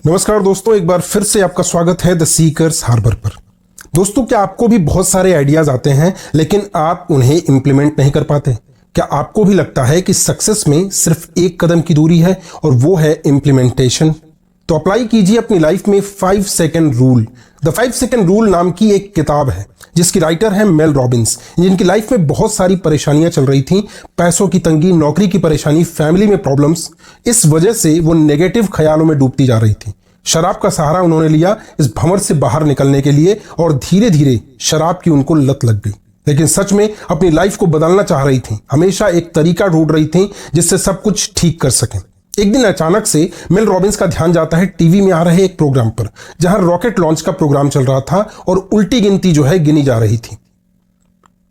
नमस्कार दोस्तों, एक बार फिर से आपका स्वागत है द सीकर्स हार्बर पर। दोस्तों, क्या आपको भी बहुत सारे आइडियाज आते हैं लेकिन आप उन्हें इंप्लीमेंट नहीं कर पाते? क्या आपको भी लगता है कि सक्सेस में सिर्फ एक कदम की दूरी है और वो है इंप्लीमेंटेशन? तो अप्लाई कीजिए अपनी लाइफ में 5 second rule. The 5 second rule नाम की एक किताब है जिसकी राइटर है मेल रॉबिन्स, जिनकी लाइफ में बहुत सारी परेशानियां चल रही थीं। पैसों की तंगी, नौकरी की परेशानी, फैमिली में प्रॉब्लम्स। इस वजह से वो नेगेटिव ख्यालों में डूबती जा रही थी। शराब का सहारा उन्होंने लिया इस भंवर से बाहर निकलने के लिए और धीरे धीरे शराब की उनको लत लग गई। लेकिन सच में अपनी लाइफ को बदलना चाह रही थी, हमेशा एक तरीका ढूंढ रही थी जिससे सब कुछ ठीक कर सकें। एक दिन अचानक से मेल रॉबिन्स का ध्यान जाता है टीवी में आ रहे एक प्रोग्राम पर, जहां रॉकेट लॉन्च का प्रोग्राम चल रहा था और उल्टी गिनती जो है गिनी जा रही थी।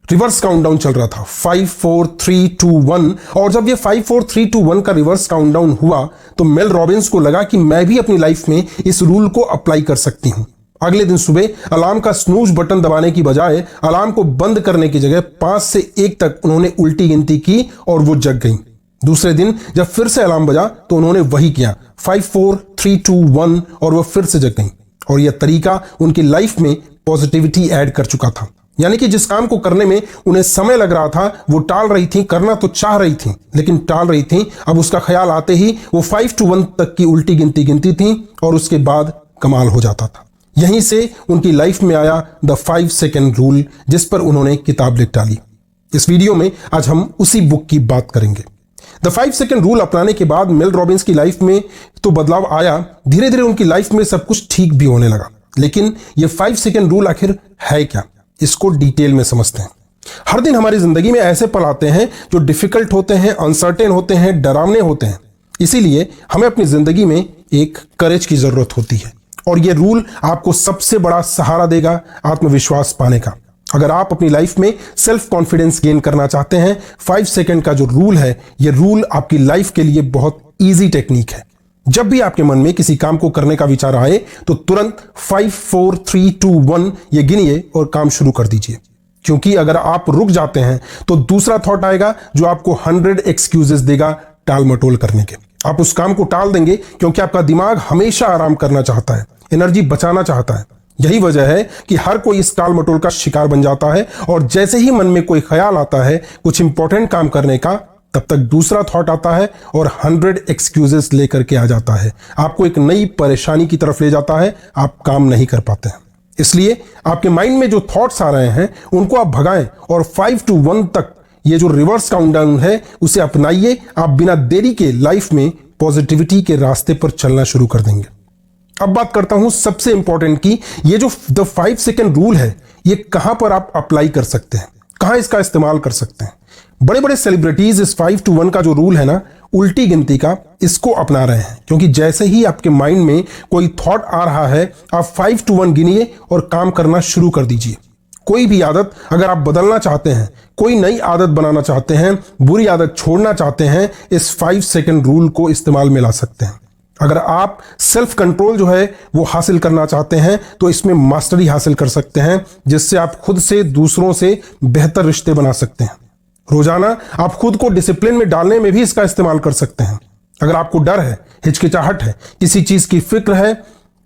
रिवर्स काउंटडाउन चल रहा था, 5 4 3 2 1। और जब ये 5 4 3 2 1 का रिवर्स काउंटडाउन हुआ तो मेल रॉबिन्स को लगा कि मैं भी अपनी लाइफ में इस रूल को अप्लाई कर सकती हूं। अगले दिन सुबह अलार्म का स्नूज बटन दबाने की बजाय अलार्म को बंद करने की जगह 5 से 1 तक उन्होंने उल्टी गिनती की और वो जग गई। दूसरे दिन जब फिर से अलार्म बजा तो उन्होंने वही किया, 5 4 3 2 1, और वो फिर से जग गई। और यह तरीका उनकी लाइफ में पॉजिटिविटी ऐड कर चुका था। यानी कि जिस काम को करने में उन्हें समय लग रहा था वो टाल रही थी, करना तो चाह रही थी लेकिन टाल रही थी। अब उसका ख्याल आते ही वो 5 to 1 तक की उल्टी गिनती गिनती थी और उसके बाद कमाल हो जाता था। यहीं से उनकी लाइफ में आया द 5 सेकंड रूल, जिस पर उन्होंने किताब लिख डाली। इस वीडियो में आज हम उसी बुक की बात करेंगे। द 5 सेकंड रूल अपनाने के बाद मेल रॉबिन्स की लाइफ में तो बदलाव आया, धीरे धीरे उनकी लाइफ में सब कुछ ठीक भी होने लगा। लेकिन ये 5 सेकंड रूल आखिर है क्या, इसको डिटेल में समझते हैं। हर दिन हमारी जिंदगी में ऐसे पल आते हैं जो डिफिकल्ट होते हैं, अनसर्टेन होते हैं, डरावने होते हैं। इसीलिए हमें अपनी जिंदगी में एक करेज की जरूरत होती है और ये रूल आपको सबसे बड़ा सहारा देगा आत्मविश्वास पाने का। अगर आप अपनी लाइफ में सेल्फ कॉन्फिडेंस गेन करना चाहते हैं, 5 सेकंड का जो रूल है, ये रूल आपकी लाइफ के लिए बहुत ईजी टेक्निक है। जब भी आपके मन में किसी काम को करने का विचार आए तो तुरंत 5 4 3 2 1 ये गिनिए और काम शुरू कर दीजिए। क्योंकि अगर आप रुक जाते हैं तो दूसरा थॉट आएगा जो आपको 100 एक्सक्यूजेस देगा टाल मटोल करने के। आप उस काम को टाल देंगे क्योंकि आपका दिमाग हमेशा आराम करना चाहता है, एनर्जी बचाना चाहता है। यही वजह है कि हर कोई इस टाल मटोल का शिकार बन जाता है और जैसे ही मन में कोई ख्याल आता है कुछ इंपॉर्टेंट काम करने का, तब तक दूसरा थॉट आता है और 100 एक्सक्यूजेस लेकर के आ जाता है, आपको एक नई परेशानी की तरफ ले जाता है, आप काम नहीं कर पाते हैं। इसलिए आपके माइंड में जो थॉट्स आ रहे हैं उनको आप भगाएं और 5 to 1 तक ये जो रिवर्स काउंटडाउन है उसे अपनाइए। आप बिना देरी के लाइफ में पॉजिटिविटी के रास्ते पर चलना शुरू कर देंगे। अब बात करता हूं सबसे इंपॉर्टेंट की, ये जो द 5 सेकंड रूल है ये कहां पर आप अप्लाई कर सकते हैं, कहां इसका इस्तेमाल कर सकते हैं। बड़े बड़े सेलिब्रिटीज इस 5 to 1 का जो रूल है ना, उल्टी गिनती का, इसको अपना रहे हैं। क्योंकि जैसे ही आपके माइंड में कोई थॉट आ रहा है आप 5 to 1 गिनिए और काम करना शुरू कर दीजिए। कोई भी आदत अगर आप बदलना चाहते हैं, कोई नई आदत बनाना चाहते हैं, बुरी आदत छोड़ना चाहते हैं, इस 5 सेकंड रूल को इस्तेमाल में ला सकते हैं। अगर आप सेल्फ कंट्रोल जो है वो हासिल करना चाहते हैं तो इसमें मास्टरी हासिल कर सकते हैं, जिससे आप खुद से, दूसरों से बेहतर रिश्ते बना सकते हैं। रोजाना आप खुद को डिसिप्लिन में डालने में भी इसका इस्तेमाल कर सकते हैं। अगर आपको डर है, हिचकिचाहट है, किसी चीज की फिक्र है,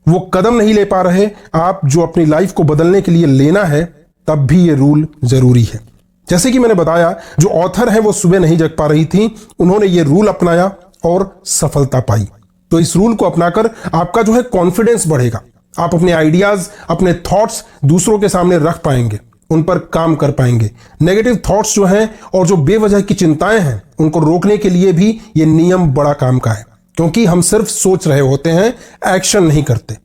वो कदम नहीं ले पा रहे आप जो अपनी लाइफ को बदलने के लिए लेना है, तब भी ये रूल जरूरी है। जैसे कि मैंने बताया, जो ऑथर है वो सुबह नहीं जग पा रही थी, उन्होंने ये रूल अपनाया और सफलता पाई। तो इस रूल को अपनाकर आपका जो है कॉन्फिडेंस बढ़ेगा। आप अपने आइडियाज, अपने थॉट्स दूसरों के सामने रख पाएंगे, उन पर काम कर पाएंगे। नेगेटिव थॉट्स जो हैं और जो बेवजह की चिंताएं हैं उनको रोकने के लिए भी ये नियम बड़ा काम का है। क्योंकि हम सिर्फ सोच रहे होते हैं, एक्शन नहीं करते।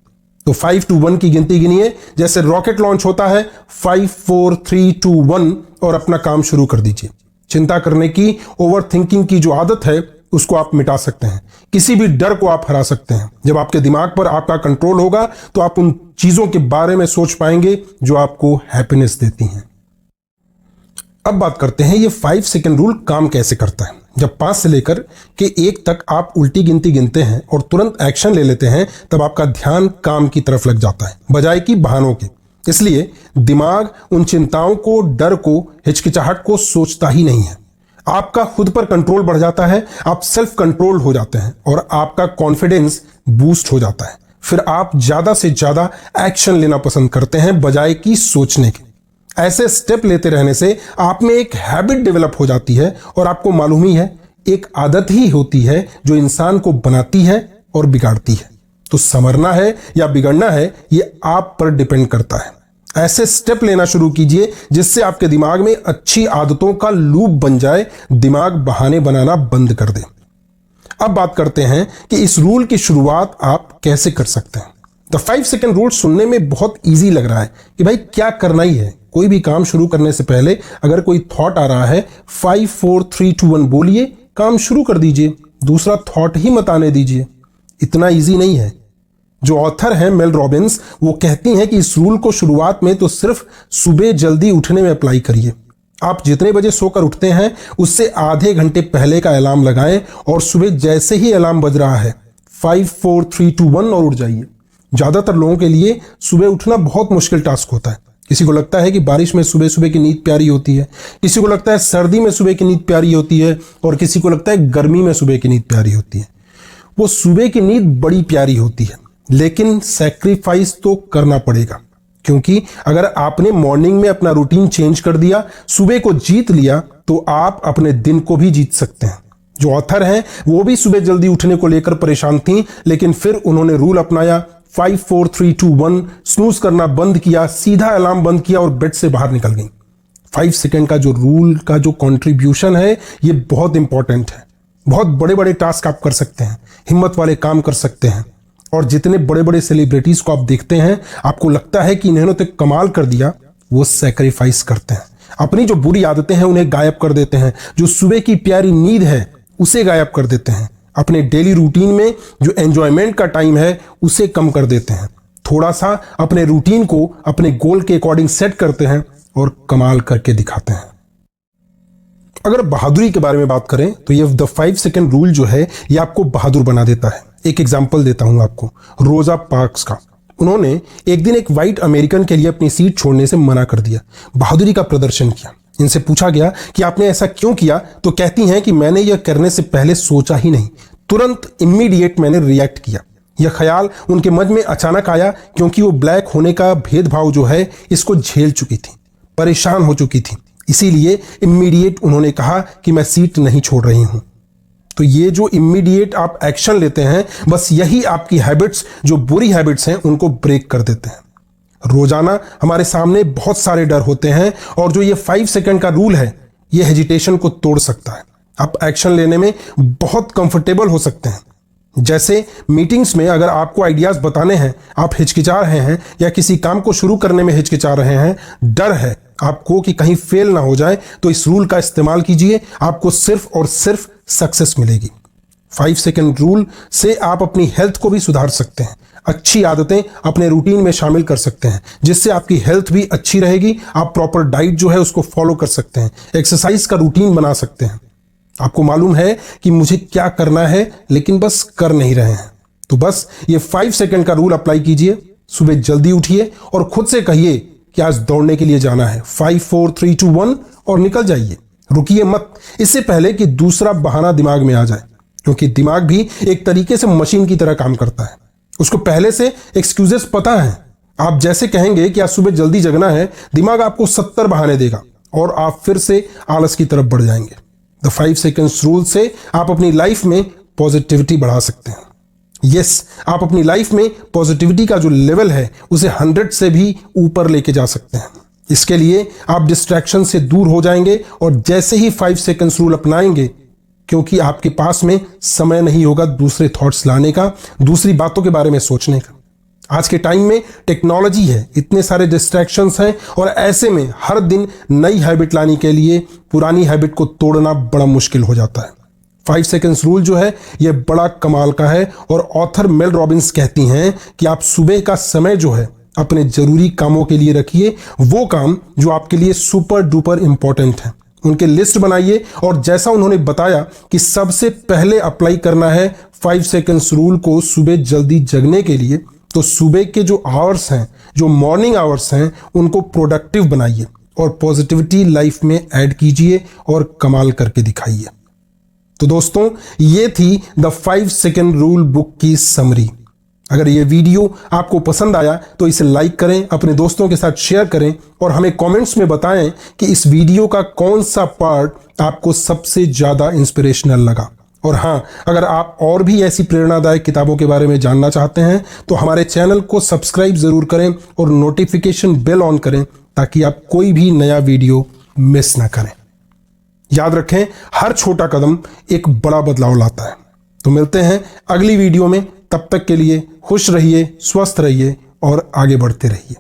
तो 5 to 1 की गिनती गिनिए, जैसे रॉकेट लॉन्च होता है, 5 4 3 2 1, और अपना काम शुरू कर दीजिए। चिंता करने की, ओवर थिंकिंग की जो आदत है उसको आप मिटा सकते हैं। किसी भी डर को आप हरा सकते हैं। जब आपके दिमाग पर आपका कंट्रोल होगा तो आप उन चीजों के बारे में सोच पाएंगे जो आपको हैप्पीनेस देती हैं। अब बात करते हैं ये 5 सेकंड रूल काम कैसे करता है। जब 5 से लेकर के 1 तक आप उल्टी गिनती गिनते हैं और तुरंत एक्शन ले लेते हैं, तब आपका ध्यान काम की तरफ लग जाता है बजाय कि बहानों के। इसलिए दिमाग उन चिंताओं को, डर को, हिचकिचाहट को सोचता ही नहीं है। आपका खुद पर कंट्रोल बढ़ जाता है, आप सेल्फ कंट्रोल हो जाते हैं और आपका कॉन्फिडेंस बूस्ट हो जाता है। फिर आप ज्यादा से ज्यादा एक्शन लेना पसंद करते हैं बजाय कि सोचने के। ऐसे स्टेप लेते रहने से आप में एक हैबिट डेवलप हो जाती है और आपको मालूम ही है एक आदत ही होती है जो इंसान को बनाती है और बिगाड़ती है। तो संवरना है या बिगड़ना है ये आप पर डिपेंड करता है। ऐसे स्टेप लेना शुरू कीजिए जिससे आपके दिमाग में अच्छी आदतों का लूप बन जाए, दिमाग बहाने बनाना बंद कर दे। अब बात करते हैं कि इस रूल की शुरुआत आप कैसे कर सकते हैं। द 5 सेकंड रूल सुनने में बहुत इजी लग रहा है कि भाई क्या करना ही है। कोई भी काम शुरू करने से पहले अगर कोई थॉट आ रहा है 5 4 3 2 1 बोलिए, काम शुरू कर दीजिए, दूसरा थॉट ही मत आने दीजिए। इतना इजी नहीं है। जो ऑथर हैं मेल रॉबिन्स, वो कहती हैं कि इस रूल को शुरुआत में तो सिर्फ सुबह जल्दी उठने में अप्लाई करिए। आप जितने बजे सोकर उठते हैं उससे आधे घंटे पहले का अलार्म लगाएं और सुबह जैसे ही अलार्म बज रहा है 5 4 3 2 1 और उठ जाइए। ज्यादातर लोगों के लिए सुबह उठना बहुत मुश्किल टास्क होता है। किसी को लगता है कि बारिश में सुबह सुबह की नींद प्यारी होती है, किसी को लगता है सर्दी में सुबह की नींद प्यारी होती है और किसी को लगता है गर्मी में सुबह की नींद प्यारी होती है। वो सुबह की नींद बड़ी प्यारी होती है, लेकिन सैक्रिफाइस तो करना पड़ेगा, क्योंकि अगर आपने मॉर्निंग में अपना रूटीन चेंज कर दिया, सुबह को जीत लिया, तो आप अपने दिन को भी जीत सकते हैं। जो ऑथर हैं वो भी सुबह जल्दी उठने को लेकर परेशान थी, लेकिन फिर उन्होंने रूल अपनाया 5 4 3 2 1, स्नूज करना बंद किया, सीधा अलार्म बंद किया और बेड से बाहर निकल गई। 5 सेकंड का जो रूल का जो कंट्रीब्यूशन है ये बहुत इंपॉर्टेंट है। बहुत बड़े बड़े टास्क आप कर सकते हैं, हिम्मत वाले काम कर सकते हैं। और जितने बड़े बड़े सेलिब्रिटीज को आप देखते हैं, आपको लगता है कि इन्होंने तो कमाल कर दिया, वो सैक्रिफाइस करते हैं। अपनी जो बुरी आदतें हैं उन्हें गायब कर देते हैं, जो सुबह की प्यारी नींद है उसे गायब कर देते हैं, अपने डेली रूटीन में जो एंजॉयमेंट का टाइम है उसे कम कर देते हैं, थोड़ा सा अपने रूटीन को अपने गोल के अकॉर्डिंग सेट करते हैं और कमाल करके दिखाते हैं। अगर बहादुरी के बारे में बात करें तो ये द 5 सेकंड रूल जो है ये आपको बहादुर बना देता है। एक एग्जांपल देता हूं आपको, रोजा पार्क्स का। उन्होंने एक दिन एक वाइट अमेरिकन के लिए अपनी सीट छोड़ने से मना कर दिया, बहादुरी का प्रदर्शन किया। इनसे पूछा गया कि आपने ऐसा क्यों किया, तो कहती हैं कि मैंने यह करने से पहले सोचा ही नहीं, तुरंत इमीडिएट मैंने रिएक्ट किया। यह ख्याल उनके मन में अचानक आया क्योंकि वो ब्लैक होने का भेदभाव जो है इसको झेल चुकी थी, परेशान हो चुकी थी। इसीलिए इमीडिएट उन्होंने कहा कि मैं सीट नहीं छोड़ रही हूं। तो ये जो इमीडिएट आप एक्शन लेते हैं, बस यही आपकी हैबिट्स, जो बुरी हैबिट्स हैं, उनको ब्रेक कर देते हैं। रोजाना हमारे सामने बहुत सारे डर होते हैं और जो ये 5 सेकंड का रूल है ये हेजिटेशन को तोड़ सकता है। आप एक्शन लेने में बहुत कंफर्टेबल हो सकते हैं। जैसे मीटिंग्स में अगर आपको आइडियाज बताने हैं, आप हिचकिचा रहे हैं या किसी काम को शुरू करने में हिचकिचा रहे हैं, डर है आपको कि कहीं फेल ना हो जाए, तो इस रूल का इस्तेमाल कीजिए, आपको सिर्फ और सिर्फ सक्सेस मिलेगी। 5 सेकंड रूल से आप अपनी हेल्थ को भी सुधार सकते हैं, अच्छी आदतें अपने रूटीन में शामिल कर सकते हैं जिससे आपकी हेल्थ भी अच्छी रहेगी। आप प्रॉपर डाइट जो है उसको फॉलो कर सकते हैं, एक्सरसाइज का रूटीन बना सकते हैं। आपको मालूम है कि मुझे क्या करना है लेकिन बस कर नहीं रहे हैं, तो बस ये 5 सेकंड का रूल अप्लाई कीजिए। सुबह जल्दी उठिए और खुद से कहिए कि आज दौड़ने के लिए जाना है, 5 4 3 2 1 और निकल जाइए। रुकिए मत, इससे पहले कि दूसरा बहाना दिमाग में आ जाए, क्योंकि दिमाग भी एक तरीके से मशीन की तरह काम करता है। उसको पहले से एक्सक्यूजेस पता है। आप जैसे कहेंगे कि आज सुबह जल्दी जगना है, दिमाग आपको 70 बहाने देगा और आप फिर से आलस की तरफ बढ़ जाएंगे। द 5 सेकंड्स रूल से आप अपनी लाइफ में पॉजिटिविटी बढ़ा सकते हैं। यस, आप अपनी लाइफ में पॉजिटिविटी का जो लेवल है उसे 100 से भी ऊपर लेके जा सकते हैं। इसके लिए आप डिस्ट्रैक्शन से दूर हो जाएंगे और जैसे ही 5 सेकंड्स रूल अपनाएंगे, क्योंकि आपके पास में समय नहीं होगा दूसरे थॉट्स लाने का, दूसरी बातों के बारे में सोचने का। आज के टाइम में टेक्नोलॉजी है, इतने सारे डिस्ट्रैक्शंस हैं और ऐसे में हर दिन नई हैबिट लाने के लिए पुरानी हैबिट को तोड़ना बड़ा मुश्किल हो जाता है। 5 सेकंड्स रूल जो है ये बड़ा कमाल का है और ऑथर मेल रॉबिन्स कहती हैं कि आप सुबह का समय जो है अपने जरूरी कामों के लिए रखिए, वो काम जो आपके लिए सुपर डुपर इंपॉर्टेंट है, उनके लिस्ट बनाइए और जैसा उन्होंने बताया कि सबसे पहले अप्लाई करना है 5 सेकंड्स रूल को सुबह जल्दी जगने के लिए, तो सुबह के जो आवर्स हैं, जो मॉर्निंग आवर्स हैं, उनको प्रोडक्टिव बनाइए और पॉजिटिविटी लाइफ में ऐड कीजिए और कमाल करके दिखाइए। तो दोस्तों, ये थी द 5 सेकंड रूल बुक की समरी। अगर ये वीडियो आपको पसंद आया तो इसे लाइक करें, अपने दोस्तों के साथ शेयर करें और हमें कमेंट्स में बताएं कि इस वीडियो का कौन सा पार्ट आपको सबसे ज़्यादा इंस्पिरेशनल लगा। और हाँ, अगर आप और भी ऐसी प्रेरणादायक किताबों के बारे में जानना चाहते हैं तो हमारे चैनल को सब्सक्राइब ज़रूर करें और नोटिफिकेशन बेल ऑन करें ताकि आप कोई भी नया वीडियो मिस ना करें। याद रखें, हर छोटा कदम एक बड़ा बदलाव लाता है। तो मिलते हैं अगली वीडियो में, तब तक के लिए खुश रहिए, स्वस्थ रहिए और आगे बढ़ते रहिए।